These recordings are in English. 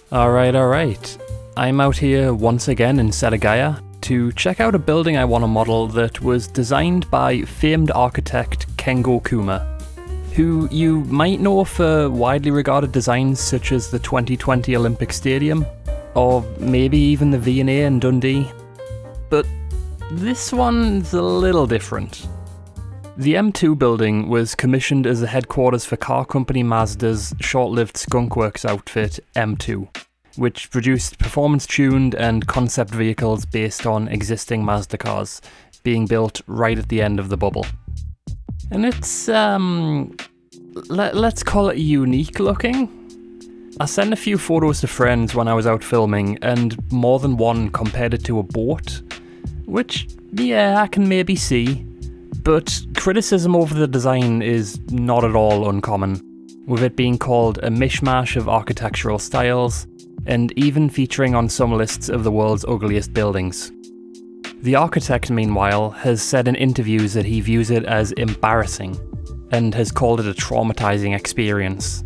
Alright. I'm out here once again in Setagaya to check out a building I want to model that was designed by famed architect Kengo Kuma, who you might know for widely regarded designs such as the 2020 Olympic Stadium, or maybe even the V&A in Dundee. But this one's a little different. The M2 building was commissioned as the headquarters for car company Mazda's short-lived skunkworks outfit M2, which produced performance-tuned and concept vehicles based on existing Mazda cars, being built right at the end of the bubble. And it's, let's call it unique looking. I sent a few photos to friends when I was out filming, and more than one compared it to a boat, which, yeah, I can maybe see. But criticism over the design is not at all uncommon, with it being called a mishmash of architectural styles, and even featuring on some lists of the world's ugliest buildings. The architect, meanwhile, has said in interviews that he views it as embarrassing, and has called it a traumatizing experience.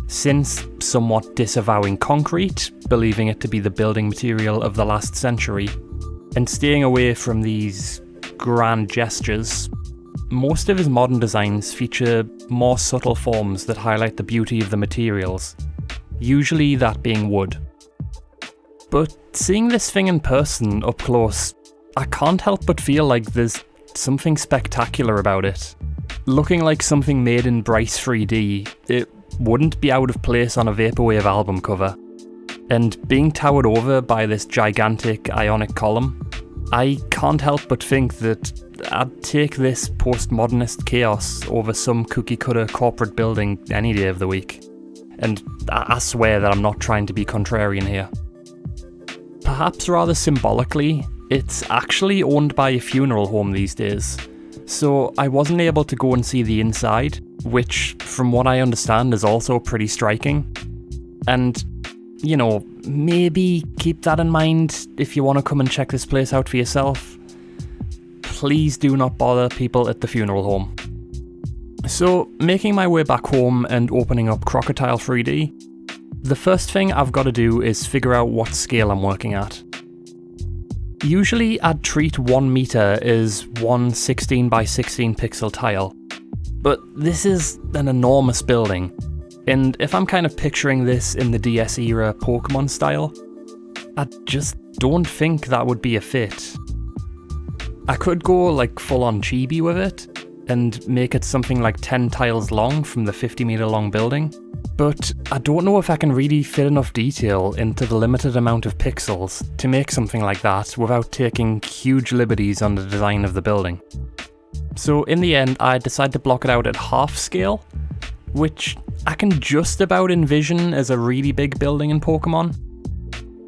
Since somewhat disavowing concrete, believing it to be the building material of the last century, and staying away from these grand gestures, most of his modern designs feature more subtle forms that highlight the beauty of the materials, usually that being wood. But seeing this thing in person up close, I can't help but feel like there's something spectacular about it. Looking like something made in Bryce 3D, it wouldn't be out of place on a Vaporwave album cover. And being towered over by this gigantic ionic column, I can't help but think that I'd take this postmodernist chaos over some cookie-cutter corporate building any day of the week. And I swear that I'm not trying to be contrarian here. Perhaps rather symbolically, it's actually owned by a funeral home these days, so I wasn't able to go and see the inside, which, from what I understand, is also pretty striking. And, you know, maybe keep that in mind if you want to come and check this place out for yourself. Please do not bother people at the funeral home. So, making my way back home and opening up Crocodile 3D, the first thing I've got to do is figure out what scale I'm working at. Usually I'd treat 1 meter as one 16 by 16 pixel tile, but this is an enormous building. And if I'm kind of picturing this in the DS era Pokemon style, I just don't think that would be a fit. I could go like full on chibi with it, and make it something like 10 tiles long from the 50 meter long building, but I don't know if I can really fit enough detail into the limited amount of pixels to make something like that without taking huge liberties on the design of the building. So in the end, I decided to block it out at half scale, which I can just about envision as a really big building in Pokemon.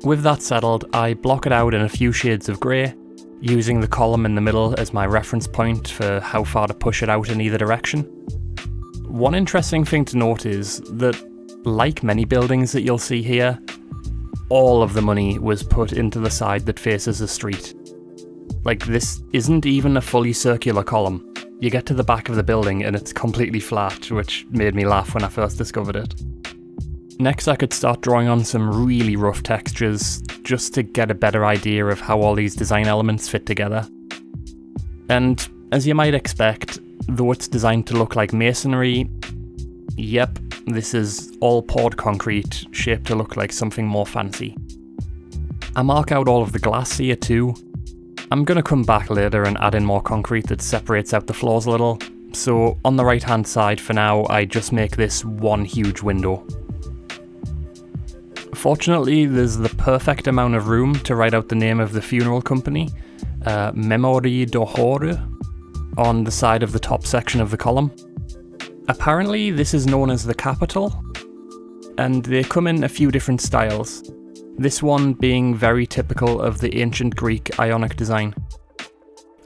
With that settled, I block it out in a few shades of grey, using the column in the middle as my reference point for how far to push it out in either direction. One interesting thing to note is that, like many buildings that you'll see here, all of the money was put into the side that faces the street. Like, this isn't even a fully circular column. You get to the back of the building and it's completely flat, which made me laugh when I first discovered it. Next, I could start drawing on some really rough textures, just to get a better idea of how all these design elements fit together. And, as you might expect, though it's designed to look like masonry, yep, this is all poured concrete, shaped to look like something more fancy. I mark out all of the glass here too. I'm gonna come back later and add in more concrete that separates out the floors a little, so on the right hand side for now, I just make this one huge window. Fortunately, there's the perfect amount of room to write out the name of the funeral company, Memory do Horror, on the side of the top section of the column. Apparently, this is known as the capital, and they come in a few different styles, this one being very typical of the ancient Greek Ionic design.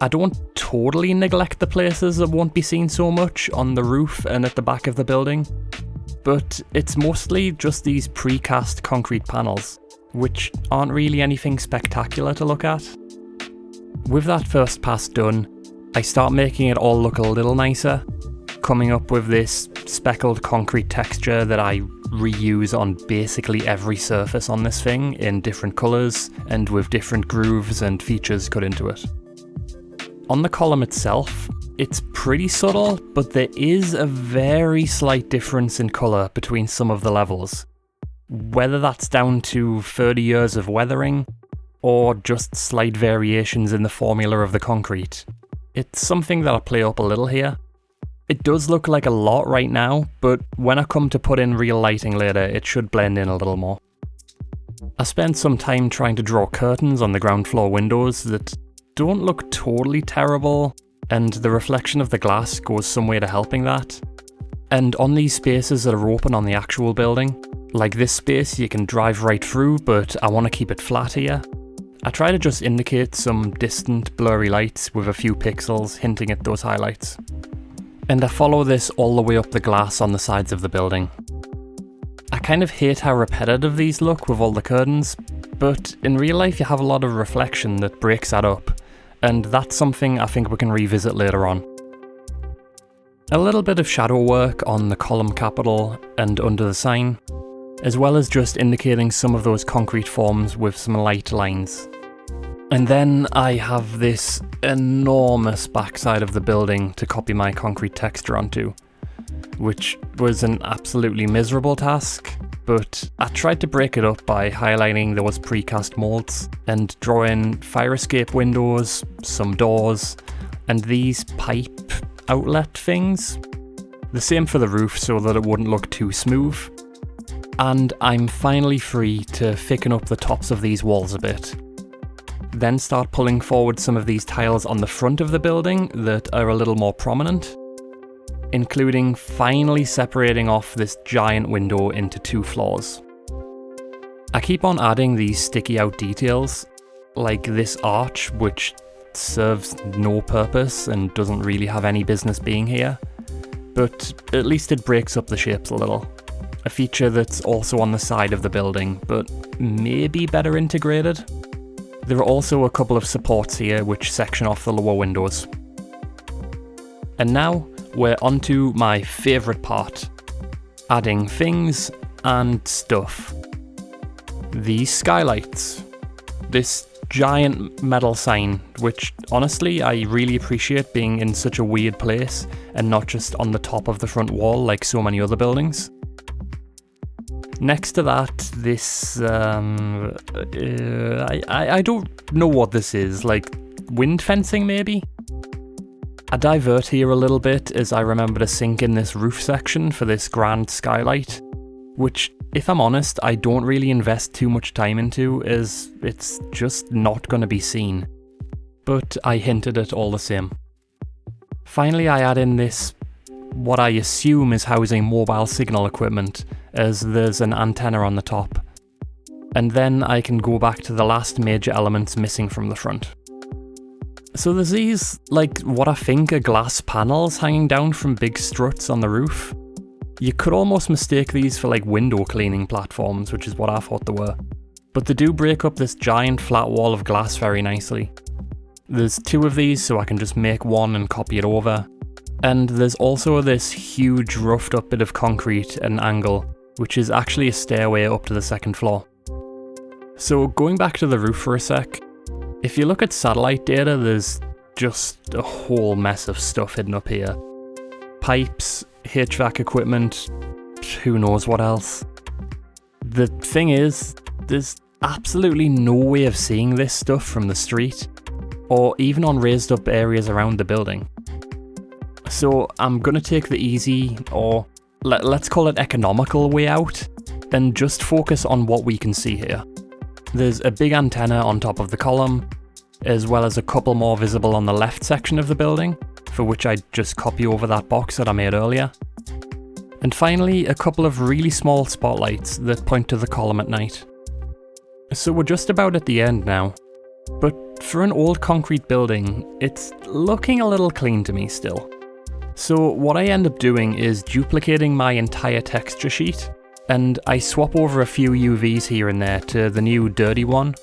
I don't totally neglect the places that won't be seen so much on the roof and at the back of the building, but it's mostly just these precast concrete panels, which aren't really anything spectacular to look at. With that first pass done, I start making it all look a little nicer, coming up with this speckled concrete texture that I reuse on basically every surface on this thing in different colours and with different grooves and features cut into it. On the column itself, it's pretty subtle, but there is a very slight difference in colour between some of the levels. Whether that's down to 30 years of weathering, or just slight variations in the formula of the concrete. It's something that I'll play up a little here. It does look like a lot right now, but when I come to put in real lighting later, it should blend in a little more. I spent some time trying to draw curtains on the ground floor windows that don't look totally terrible, and the reflection of the glass goes some way to helping that. And on these spaces that are open on the actual building, like this space you can drive right through, but I want to keep it flat here. I try to just indicate some distant blurry lights with a few pixels hinting at those highlights. And I follow this all the way up the glass on the sides of the building. I kind of hate how repetitive these look with all the curtains, but in real life you have a lot of reflection that breaks that up, and that's something I think we can revisit later on. A little bit of shadow work on the column capital and under the sign, as well as just indicating some of those concrete forms with some light lines. And then I have this enormous backside of the building to copy my concrete texture onto, which was an absolutely miserable task, but I tried to break it up by highlighting those precast molds and drawing fire escape windows, some doors, and these pipe outlet things. The same for the roof so that it wouldn't look too smooth. And I'm finally free to thicken up the tops of these walls a bit. Then start pulling forward some of these tiles on the front of the building that are a little more prominent, including finally separating off this giant window into 2 floors. I keep on adding these sticky out details, like this arch which serves no purpose and doesn't really have any business being here, but at least it breaks up the shapes a little. A feature that's also on the side of the building, but maybe better integrated. There are also a couple of supports here which section off the lower windows. And now we're onto my favourite part, adding things and stuff. These skylights. This giant metal sign, which honestly I really appreciate being in such a weird place and not just on the top of the front wall like so many other buildings. Next to that, this, I don't know what this is, like wind fencing maybe? I divert here a little bit as I remember to sink in this roof section for this grand skylight, which, if I'm honest, I don't really invest too much time into as it's just not going to be seen. But I hinted at all the same. Finally, I add in this, what I assume is housing mobile signal equipment, as there's an antenna on the top. And then I can go back to the last major elements missing from the front. So there's these, like, what I think are glass panels hanging down from big struts on the roof. You could almost mistake these for like window cleaning platforms, which is what I thought they were. But they do break up this giant flat wall of glass very nicely. There's 2 of these, so I can just make one and copy it over. And there's also this huge roughed up bit of concrete at an angle, which is actually a stairway up to the 2nd floor. So going back to the roof for a sec, if you look at satellite data, there's just a whole mess of stuff hidden up here. Pipes, HVAC equipment, who knows what else. The thing is, there's absolutely no way of seeing this stuff from the street, or even on raised up areas around the building. So I'm gonna take the easy, or let's call it economical way out, and just focus on what we can see here. There's a big antenna on top of the column, as well as a couple more visible on the left section of the building, for which I just copy over that box that I made earlier. And finally, a couple of really small spotlights that point to the column at night. So we're just about at the end now, but for an old concrete building, it's looking a little clean to me still. So what I end up doing is duplicating my entire texture sheet, and I swap over a few UVs here and there to the new dirty one.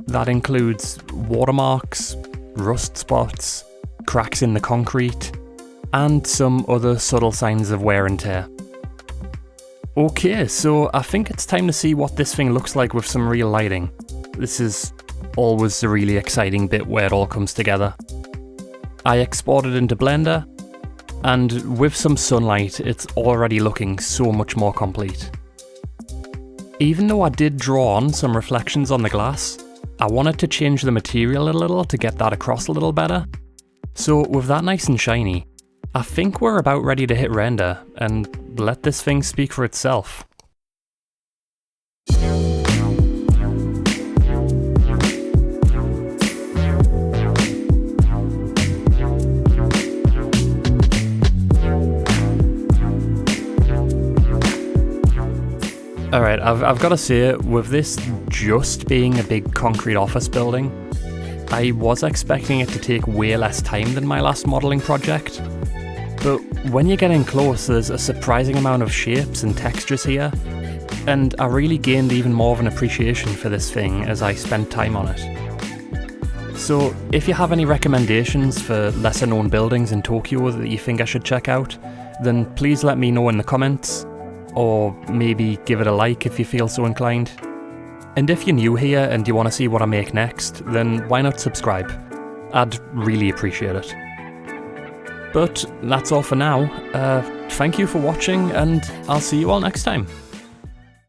That includes watermarks, rust spots, cracks in the concrete, and some other subtle signs of wear and tear. Okay, so I think it's time to see what this thing looks like with some real lighting. This is always the really exciting bit where it all comes together. I exported into Blender, and with some sunlight, it's already looking so much more complete. Even though I did draw on some reflections on the glass, I wanted to change the material a little to get that across a little better. So with that nice and shiny, I think we're about ready to hit render and let this thing speak for itself. Alright, I've got to say, with this just being a big concrete office building, I was expecting it to take way less time than my last modelling project. But when you're getting close, there's a surprising amount of shapes and textures here, and I really gained even more of an appreciation for this thing as I spent time on it. So if you have any recommendations for lesser known buildings in Tokyo that you think I should check out, then please let me know in the comments, or maybe give it a like if you feel so inclined. And if you're new here and you want to see what I make next, then why not subscribe? I'd really appreciate it. But that's all for now. Thank you for watching, and I'll see you all next time.